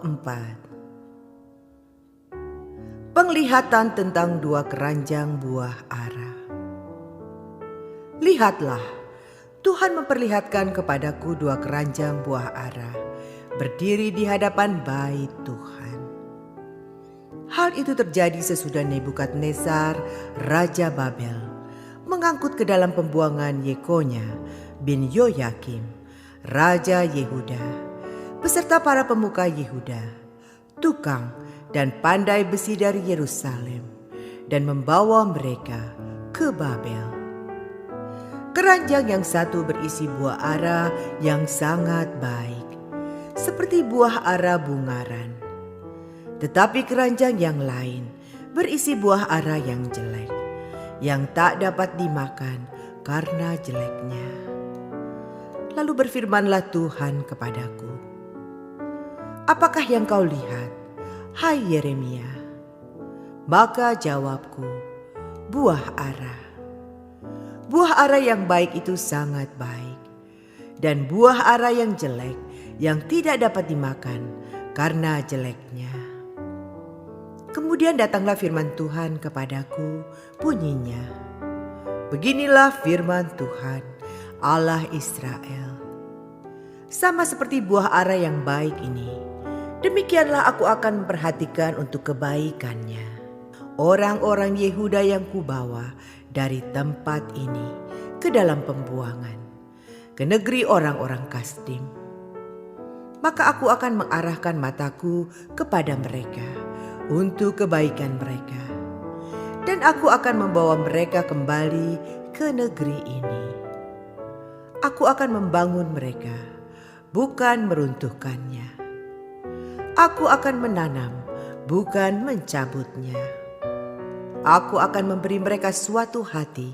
keempat. Penglihatan tentang dua keranjang buah ara. Lihatlah, Tuhan memperlihatkan kepadaku dua keranjang buah ara berdiri di hadapan bait Tuhan. Hal itu terjadi sesudah Nebukadnezar, Raja Babel, mengangkut ke dalam pembuangan Yekonya bin Yoyakim, Raja Yehuda, beserta para pemuka Yehuda, tukang dan pandai besi dari Yerusalem, dan membawa mereka ke Babel. Keranjang yang satu berisi buah ara yang sangat baik, seperti buah ara bungaran. Tetapi keranjang yang lain berisi buah ara yang jelek, yang tak dapat dimakan karena jeleknya. Lalu berfirmanlah Tuhan kepadaku, apakah yang kau lihat, hai Yeremia? Maka jawabku, buah ara. Buah ara yang baik itu sangat baik, dan buah ara yang jelek yang tidak dapat dimakan karena jeleknya. Kemudian datanglah firman Tuhan kepadaku, bunyinya, beginilah firman Tuhan, Allah Israel. Sama seperti buah ara yang baik ini, demikianlah aku akan memperhatikan untuk kebaikannya orang-orang Yehuda yang kubawa dari tempat ini ke dalam pembuangan, ke negeri orang-orang Kasdim. Maka aku akan mengarahkan mataku kepada mereka untuk kebaikan mereka, dan aku akan membawa mereka kembali ke negeri ini. Aku akan membangun mereka, bukan meruntuhkannya. Aku akan menanam, bukan mencabutnya. Aku akan memberi mereka suatu hati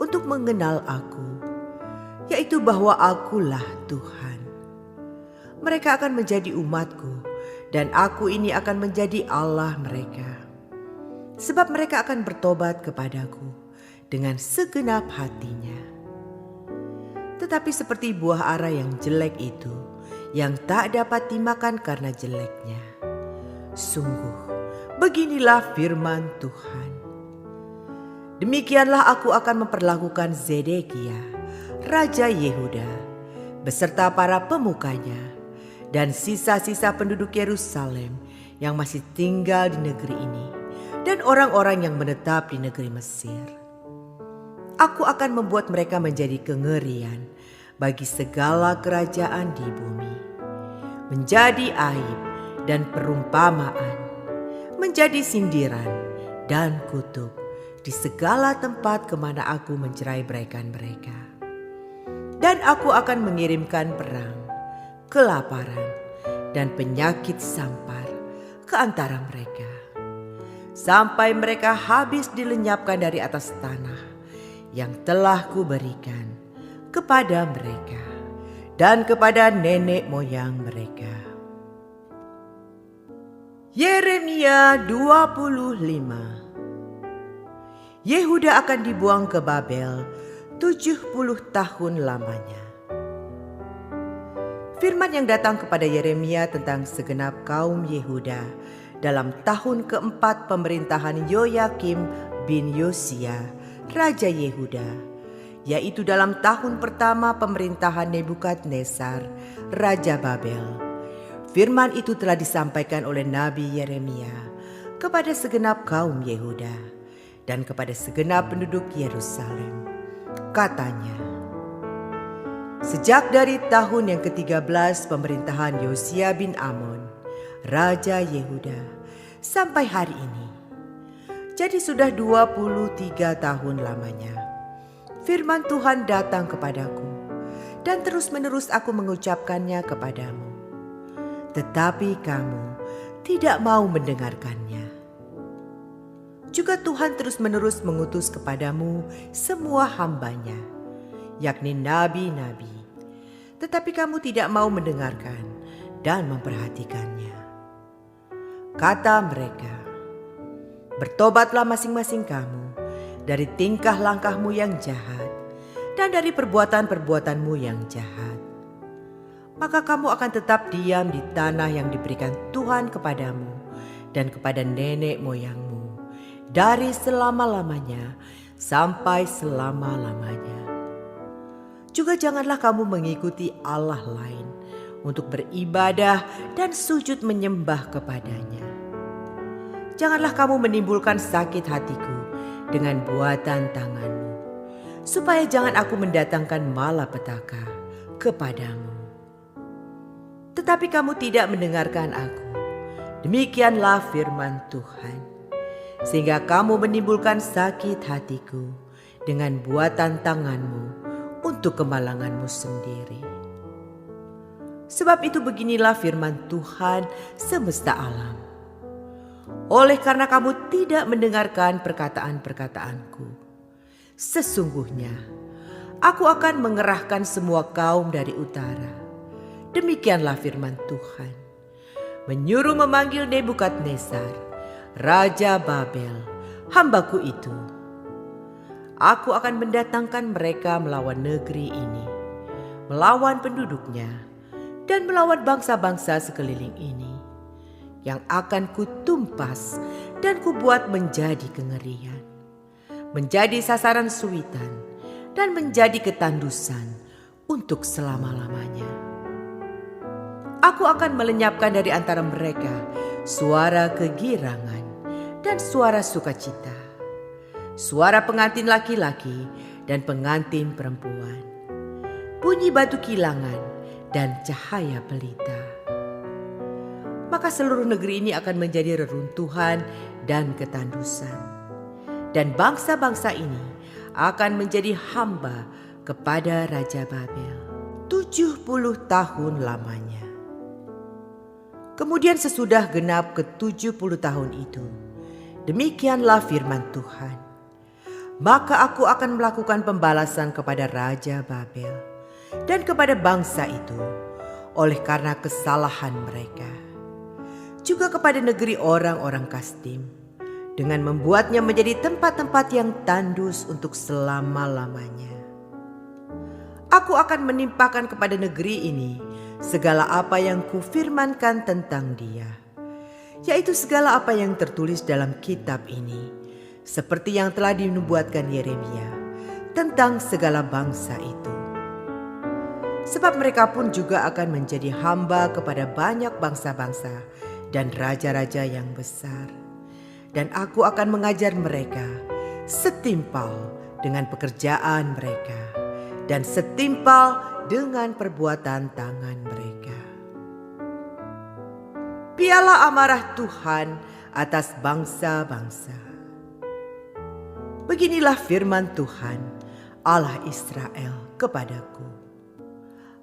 untuk mengenal aku, yaitu bahwa akulah Tuhan. Mereka akan menjadi umatku, dan aku ini akan menjadi Allah mereka. Sebab mereka akan bertobat kepadaku dengan segenap hatinya. Tetapi seperti buah ara yang jelek itu, yang tak dapat dimakan karena jeleknya, sungguh beginilah firman Tuhan. Demikianlah aku akan memperlakukan Zedekia, Raja Yehuda, beserta para pemukanya, dan sisa-sisa penduduk Yerusalem yang masih tinggal di negeri ini, dan orang-orang yang menetap di negeri Mesir. Aku akan membuat mereka menjadi kengerian bagi segala kerajaan di bumi, menjadi aib dan perumpamaan, menjadi sindiran dan kutuk di segala tempat kemana aku mencerai-beraikan mereka. Dan aku akan mengirimkan perang, kelaparan, dan penyakit sampar ke antara mereka, sampai mereka habis dilenyapkan dari atas tanah yang telah kuberikan kepada mereka dan kepada nenek moyang mereka. Yeremia 25. Yehuda akan dibuang ke Babel 70 tahun lamanya. Firman yang datang kepada Yeremia tentang segenap kaum Yehuda dalam tahun keempat pemerintahan Yoyakim bin Yosia, Raja Yehuda, yaitu dalam tahun pertama pemerintahan Nebukadnezar, Raja Babel. Firman itu telah disampaikan oleh Nabi Yeremia kepada segenap kaum Yehuda dan kepada segenap penduduk Yerusalem. Katanya, sejak dari tahun yang ke-13 pemerintahan Yosia bin Amon, Raja Yehuda, sampai hari ini, jadi sudah 23 tahun lamanya, firman Tuhan datang kepadaku, dan terus-menerus aku mengucapkannya kepadamu. Tetapi kamu tidak mau mendengarkannya. Juga Tuhan terus-menerus mengutus kepadamu semua hambanya, yakni nabi-nabi. Tetapi kamu tidak mau mendengarkan dan memperhatikannya. Kata mereka, bertobatlah masing-masing kamu dari tingkah langkahmu yang jahat dan dari perbuatan-perbuatanmu yang jahat. maka kamu akan tetap diam di tanah yang diberikan Tuhan kepadamu dan kepada nenek moyangmu dari selama-lamanya sampai selama-lamanya. Juga janganlah kamu mengikuti Allah lain untuk beribadah dan sujud menyembah kepadanya. Janganlah kamu menimbulkan sakit hatiku dengan buatan tanganmu, supaya jangan aku mendatangkan malapetaka kepadamu. Tetapi kamu tidak mendengarkan aku. Demikianlah firman Tuhan. Sehingga kamu menimbulkan sakit hatiku dengan buatan tanganmu untuk kemalanganmu sendiri. Sebab itu beginilah firman Tuhan semesta alam. Oleh karena kamu tidak mendengarkan perkataan-perkataanku, sesungguhnya aku akan mengerahkan semua kaum dari utara. Demikianlah firman Tuhan, menyuruh memanggil Nebukadnezar, Raja Babel, hambaku itu. Aku akan mendatangkan mereka melawan negeri ini, melawan penduduknya, dan melawan bangsa-bangsa sekeliling ini, yang akan kutumpas dan kubuat menjadi kengerian, menjadi sasaran suitan, dan menjadi ketandusan untuk selama-lamanya. Aku akan melenyapkan dari antara mereka suara kegirangan dan suara sukacita, suara pengantin laki-laki dan pengantin perempuan, bunyi batu kilangan dan cahaya pelita. Maka seluruh negeri ini akan menjadi reruntuhan dan ketandusan, dan bangsa-bangsa ini akan menjadi hamba kepada Raja Babel 70 tahun lamanya. Kemudian sesudah genap ke-70 tahun itu, demikianlah firman Tuhan, maka aku akan melakukan pembalasan kepada Raja Babel dan kepada bangsa itu oleh karena kesalahan mereka, juga kepada negeri orang-orang Kasdim, dengan membuatnya menjadi tempat-tempat yang tandus untuk selama-lamanya. Aku akan menimpakan kepada negeri ini segala apa yang kufirmankan tentang dia, yaitu segala apa yang tertulis dalam kitab ini, seperti yang telah dinubuatkan Yeremia tentang segala bangsa itu. Sebab mereka pun juga akan menjadi hamba kepada banyak bangsa-bangsa dan raja-raja yang besar. Dan aku akan mengajar mereka setimpal dengan pekerjaan mereka dan setimpal dengan perbuatan tangan mereka. Piala amarah Tuhan atas bangsa-bangsa. Beginilah firman Tuhan, Allah Israel kepadaku.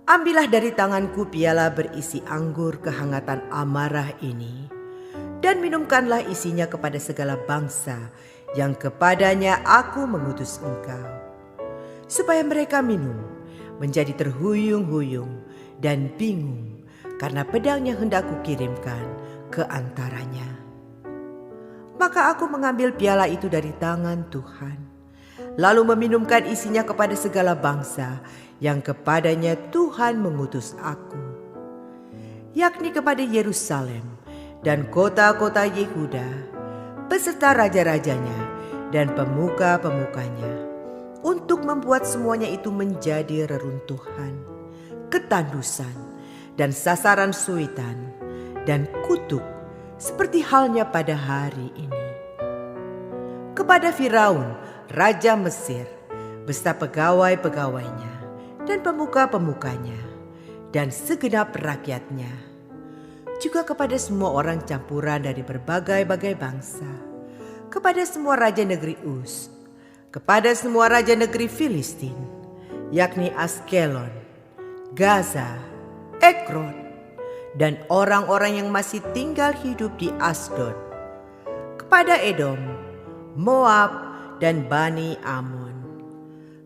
Ambillah dari tanganku piala berisi anggur kehangatan amarah ini, dan minumkanlah isinya kepada segala bangsa yang kepadanya aku mengutus engkau, supaya mereka minum, menjadi terhuyung-huyung dan bingung karena pedang yang hendak kukirimkan ke antaranya. Maka aku mengambil piala itu dari tangan Tuhan, lalu meminumkan isinya kepada segala bangsa yang kepadanya Tuhan mengutus aku, yakni kepada Yerusalem dan kota-kota Yehuda, beserta raja-rajanya dan pemuka-pemukanya, untuk membuat semuanya itu menjadi reruntuhan, ketandusan, dan sasaran suitan, dan kutuk, seperti halnya pada hari ini. Kepada Firaun, Raja Mesir, beserta pegawai-pegawainya, dan pemuka-pemukanya, dan segenap rakyatnya, juga kepada semua orang campuran dari berbagai-bagai bangsa, kepada semua raja negeri Uz, kepada semua raja negeri Filistin, yakni Askelon, Gaza, Ekron, dan orang-orang yang masih tinggal hidup di Asdod, kepada Edom, Moab, dan Bani Amon,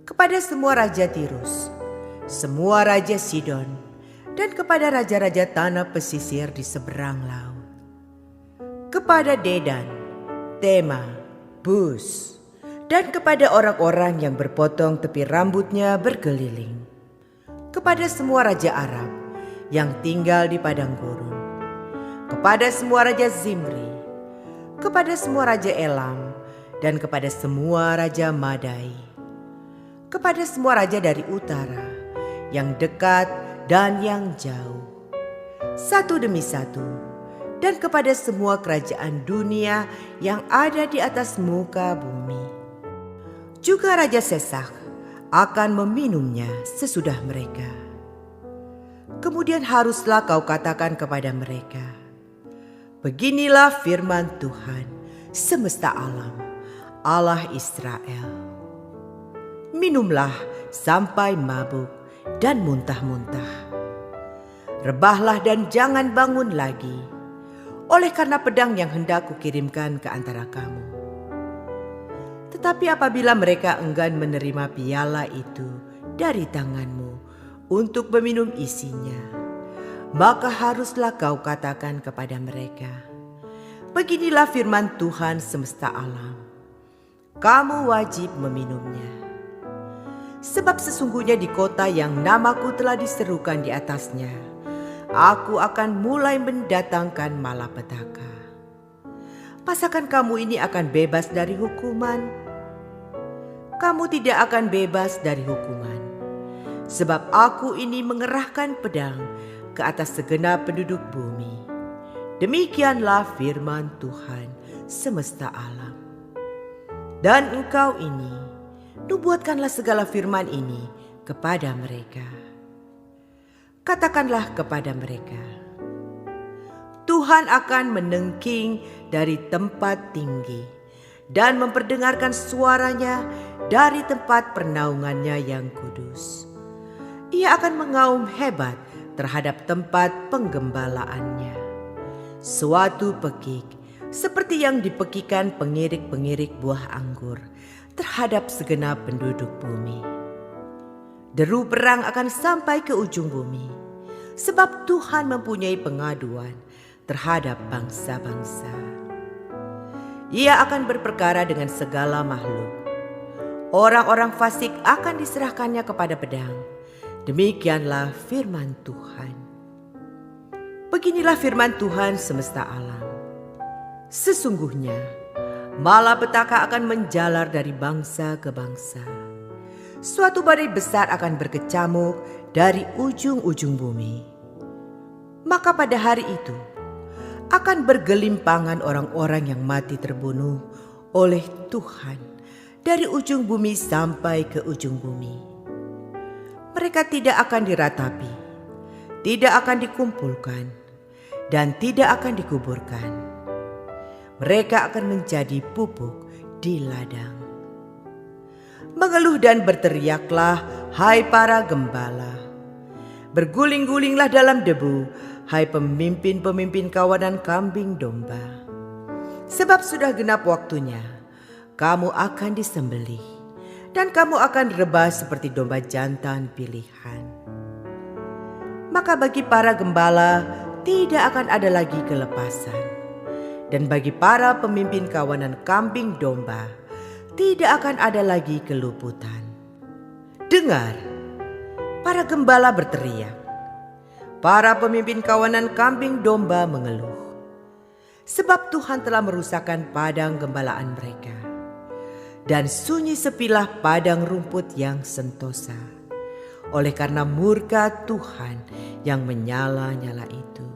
kepada semua raja Tirus, semua raja Sidon, dan kepada raja-raja tanah pesisir di seberang laut, kepada Dedan, Tema, Bus, dan kepada orang-orang yang berpotong tepi rambutnya berkeliling, kepada semua raja Arab yang tinggal di padang gurun, kepada semua raja Zimri, kepada semua raja Elam, dan kepada semua raja Madai, kepada semua raja dari utara, yang dekat dan yang jauh, satu demi satu, dan kepada semua kerajaan dunia yang ada di atas muka bumi. Juga Raja Sesak akan meminumnya sesudah mereka. Kemudian haruslah kau katakan kepada mereka, beginilah firman Tuhan semesta alam, Allah Israel. Minumlah sampai mabuk dan muntah-muntah. Rebahlah dan jangan bangun lagi, oleh karena pedang yang hendak kukirimkan ke antara kamu. Tetapi apabila mereka enggan menerima piala itu dari tanganmu untuk meminum isinya, maka haruslah kau katakan kepada mereka, beginilah firman Tuhan semesta alam, kamu wajib meminumnya. Sebab sesungguhnya di kota yang namaku telah diserukan di atasnya, aku akan mulai mendatangkan malapetaka. Masakan kamu ini akan bebas dari hukuman? Kamu tidak akan bebas dari hukuman, sebab aku ini mengerahkan pedang ke atas segenap penduduk bumi. Demikianlah firman Tuhan semesta alam. Dan engkau ini, nubuatkanlah segala firman ini kepada mereka. Katakanlah kepada mereka, Tuhan akan menengking dari tempat tinggi dan memperdengarkan suaranya dari tempat pernaungannya yang kudus. Ia akan mengaum hebat terhadap tempat penggembalaannya. Suatu pekik seperti yang dipekikan pengirik-pengirik buah anggur terhadap segenap penduduk bumi. Deru perang akan sampai ke ujung bumi, sebab Tuhan mempunyai pengaduan terhadap bangsa-bangsa. Ia akan berperkara dengan segala makhluk. Orang-orang fasik akan diserahkannya kepada pedang. Demikianlah firman Tuhan. Beginilah firman Tuhan semesta alam. Sesungguhnya malapetaka akan menjalar dari bangsa ke bangsa. Suatu badai besar akan berkecamuk dari ujung-ujung bumi. Maka pada hari itu akan bergelimpangan orang-orang yang mati terbunuh oleh Tuhan dari ujung bumi sampai ke ujung bumi. Mereka tidak akan diratapi, tidak akan dikumpulkan, dan tidak akan dikuburkan. Mereka akan menjadi pupuk di ladang. Mengeluh dan berteriaklah, hai para gembala. Berguling-gulinglah dalam debu, hai pemimpin-pemimpin kawanan kambing domba. Sebab sudah genap waktunya, kamu akan disembelih, dan kamu akan rebah seperti domba jantan pilihan. Maka bagi para gembala tidak akan ada lagi kelepasan, dan bagi para pemimpin kawanan kambing domba tidak akan ada lagi keluputan. Dengar, para gembala berteriak, para pemimpin kawanan kambing domba mengeluh, sebab Tuhan telah merusakkan padang gembalaan mereka. Dan sunyi sepilah padang rumput yang sentosa, oleh karena murka Tuhan yang menyala-nyala itu.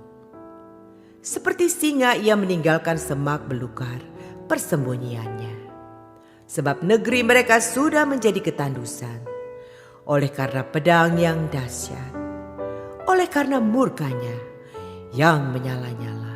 Seperti singa ia meninggalkan semak belukar persembunyiannya, sebab negeri mereka sudah menjadi ketandusan, oleh karena pedang yang dahsyat, oleh karena murkanya yang menyala-nyala.